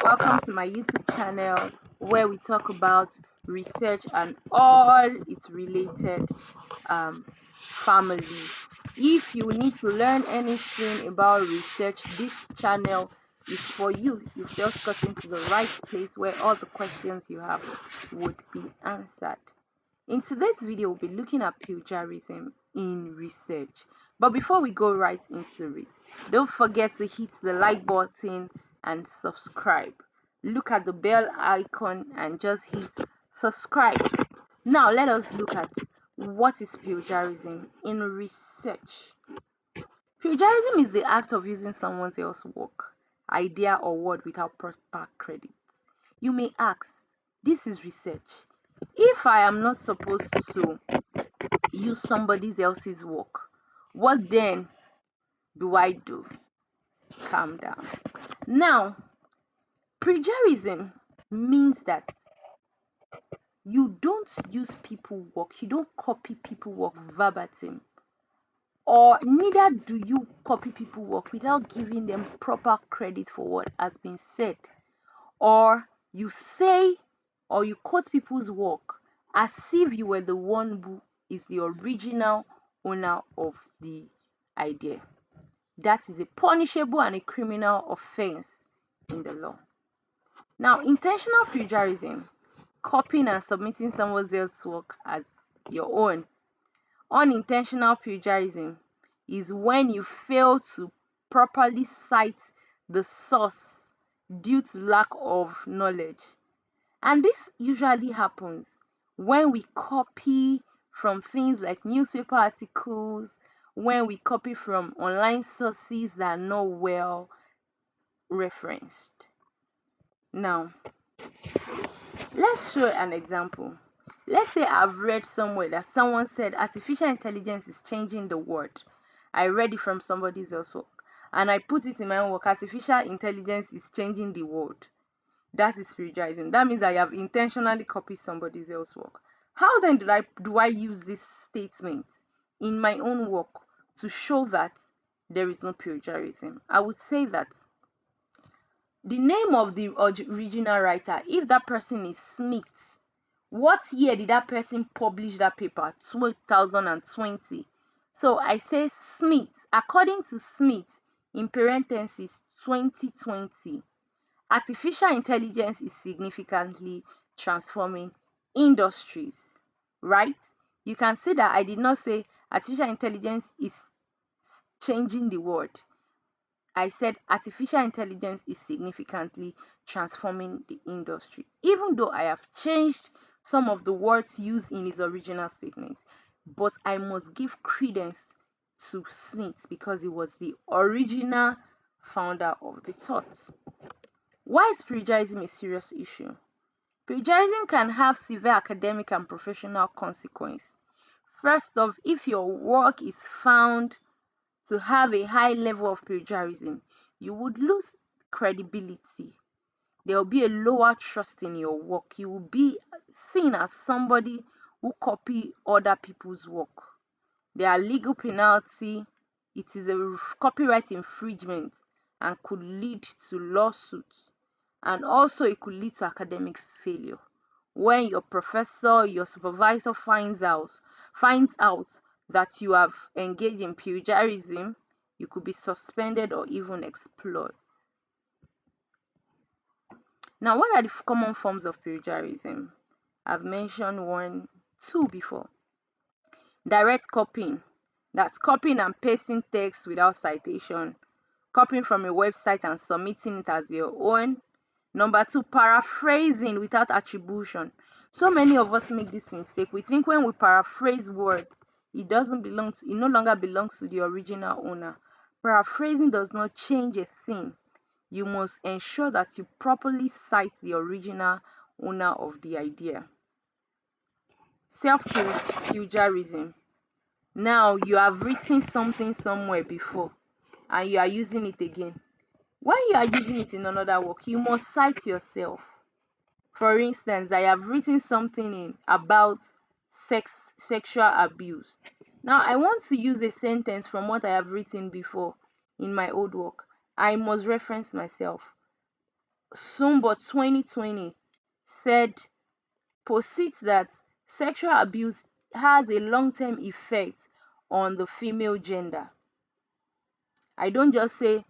Welcome to my YouTube channel where we talk about research and all its related family. If you need to learn anything about research, this channel is for you. You've just gotten to the right place where all the questions you have would be answered. In today's video, we'll be looking at plagiarism in research. But before we go right into it, don't forget to hit the like button and subscribe. Look at the bell icon and just hit subscribe. Now let us look at what is plagiarism in research. Plagiarism is the act of using someone else's work, idea, or word without proper credit. You may ask, this is research. If I am not supposed to use somebody else's work, what then do I do? Calm down. Now, plagiarism means that you don't use people's work, you don't copy people's work verbatim, or neither do you copy people's work without giving them proper credit for what has been said, or you say or you quote people's work as if you were the one who is the original owner of the idea. That is a punishable and a criminal offense in the law. Now, intentional plagiarism, copying and submitting someone else's work as your own. Unintentional plagiarism is when you fail to properly cite the source due to lack of knowledge. And this usually happens when we copy from things like newspaper articles, when we copy from online sources that are not well referenced. Now, let's show an example. Let's say I've read somewhere that someone said artificial intelligence is changing the world. I read it from somebody else's work and I put it in my own work. Artificial intelligence is changing the world. That is plagiarism. That means I have intentionally copied somebody else's work. How then do I use this statement in my own work to show that there is no plagiarism? I would say that the name of the original writer, if that person is Smith, what year did that person publish that paper? 2020. So I say Smith, according to Smith, in parentheses 2020. Artificial intelligence is significantly transforming industries, right? You can see that I did not say artificial intelligence is changing the world. I said artificial intelligence is significantly transforming the industry, even though I have changed some of the words used in his original statement. But I must give credence to Smith because he was the original founder of the thought. Why is plagiarism a serious issue? Plagiarism can have severe academic and professional consequences. First off, if your work is found to have a high level of plagiarism, you would lose credibility. There will be a lower trust in your work. You will be seen as somebody who copy other people's work. There are legal penalties. It is a copyright infringement and could lead to lawsuits. And also it could lead to academic failure. When your professor, your supervisor finds out that you have engaged in plagiarism, you could be suspended or even expelled. Now, what are the common forms of plagiarism? I've mentioned two before. Direct copying, that's copying and pasting text without citation, copying from a website and submitting it as your own. Number two, paraphrasing without attribution. So many of us make this mistake. We think when we paraphrase words, it no longer belongs to the original owner. Paraphrasing does not change a thing. You must ensure that you properly cite the original owner of the idea. Self-plagiarism. Now you have written something somewhere before and you are using it again. When you are using it in another work, you must cite yourself. For instance, I have written something about sexual abuse. Now I want to use a sentence from what I have written before in my old work. I must reference myself. soon but 2020 said posits that sexual abuse has a long-term effect on the female gender. I don't just say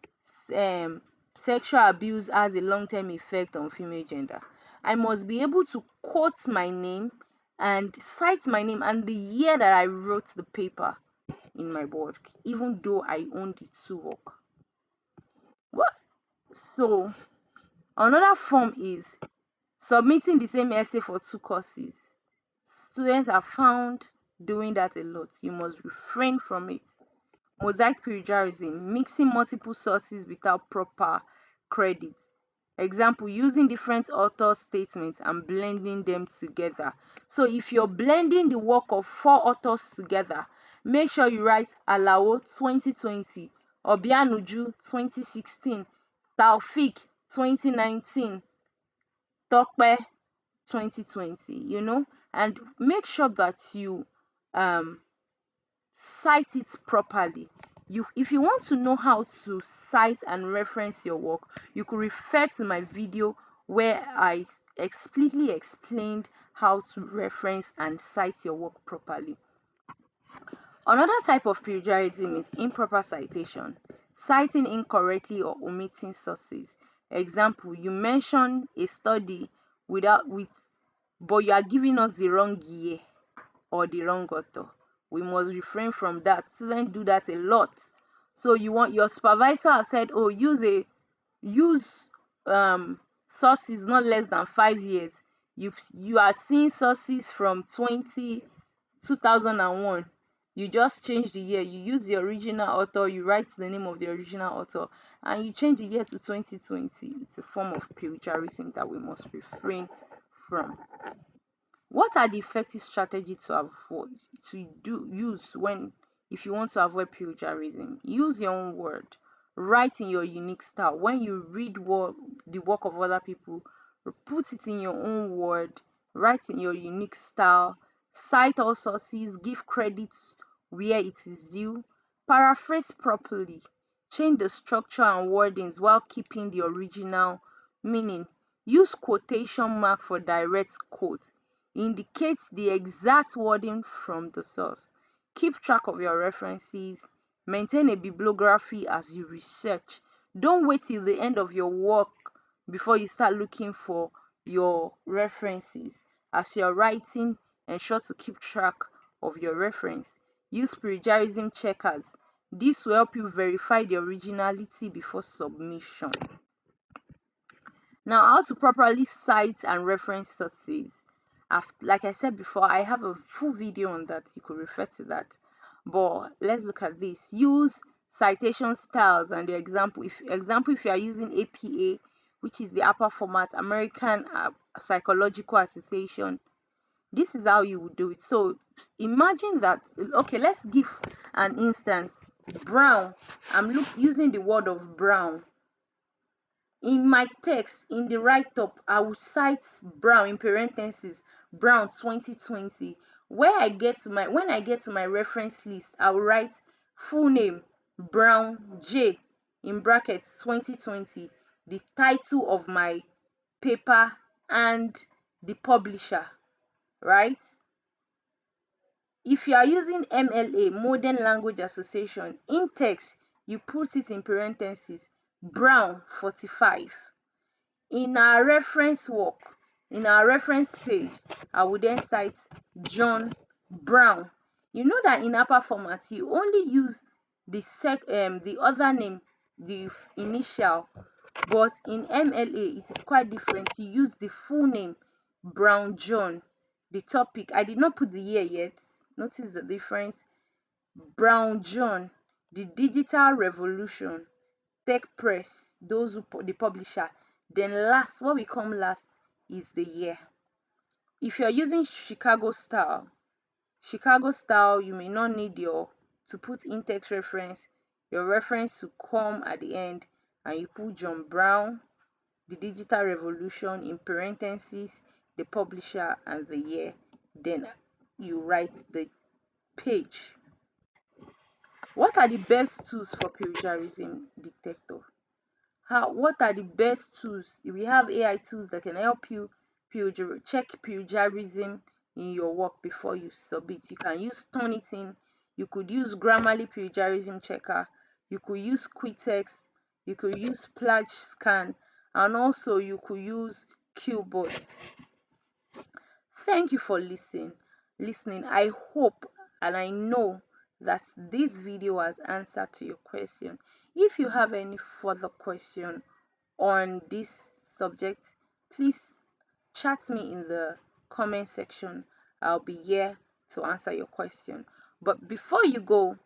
sexual abuse has a long-term effect on female gender. I must be able to quote my name and cite my name and the year that I wrote the paper in my work, even though I owned the two work. What? So another form is submitting the same essay for two courses. Students are found doing that a lot. You must refrain from it. Mosaic plagiarism, mixing multiple sources without proper credit. Example, using different author statements and blending them together. So if you're blending the work of four authors together, make sure you write Alao 2020, Obianuju 2016, Taufik 2019, Tokpe 2020, and make sure that you um cite it properly. If you want to know how to cite and reference your work, you could refer to my video where I explicitly explained how to reference and cite your work properly. Another type of plagiarism is improper citation, citing incorrectly or omitting sources. Example, you mention a study but you are giving us the wrong year or the wrong author. We must refrain from that. Students do that a lot. So you want your supervisor has said, oh, use sources not less than 5 years. You are seeing sources from 2001. You just change the year. You use the original author. You write the name of the original author, and you change the year to 2020. It's a form of plagiarism that we must refrain from. What are the effective strategies to avoid use when if you want to avoid plagiarism? Use your own word. Write in your unique style. When you read the work of other people, put it in your own word. Write in your unique style. Cite all sources. Give credits where it is due. Paraphrase properly. Change the structure and wordings while keeping the original meaning. Use quotation mark for direct quotes. Indicate the exact wording from the source. Keep track of your references. Maintain a bibliography as you research. Don't wait till the end of your work before you start looking for your references. As you're writing, ensure to keep track of your reference. Use plagiarism checkers. This will help you verify the originality before submission. Now, how to properly cite and reference sources. Like I said before, I have a full video on that. You could refer to that. But let's look at this. Use citation styles and the example. If you are using APA, which is the upper format, American Psychological Association, this is how you would do it. So imagine that. Okay, let's give an instance. Brown. I'm using the word of brown. In my text, in the write-up, I will cite Brown in parentheses, Brown 2020. When I get to my reference list, I will write full name, Brown J in brackets 2020, the title of my paper and the publisher, right? If you are using MLA, Modern Language Association, in text, you put it in parentheses, Brown 45. In our reference page, I would then cite John Brown. You know that in upper format, you only use the other name, the initial, but in MLA, it is quite different. You use the full name, Brown John. The topic, I did not put the year yet. Notice the difference. Brown John, the digital revolution. Tech Press, the publisher. Then last, what we come last is the year. If you're using Chicago style, you may not need to put in-text reference. Your reference to come at the end, and you put John Brown, the digital revolution in parentheses, the publisher and the year. Then you write the page. What are the best tools for plagiarism detector? what are the best tools? We have AI tools that can help you check plagiarism in your work before you submit. You can use Turnitin, you could use Grammarly plagiarism checker, you could use Quitex, you could use PlagScan, and also you could use Qbot. Thank you for listening. I hope and I know that this video has answered to your question. If you have any further question on this subject, please chat me in the comment section. I'll be here to answer your question. But before you go,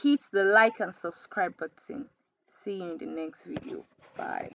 hit the like and subscribe button. See you in the next video. Bye.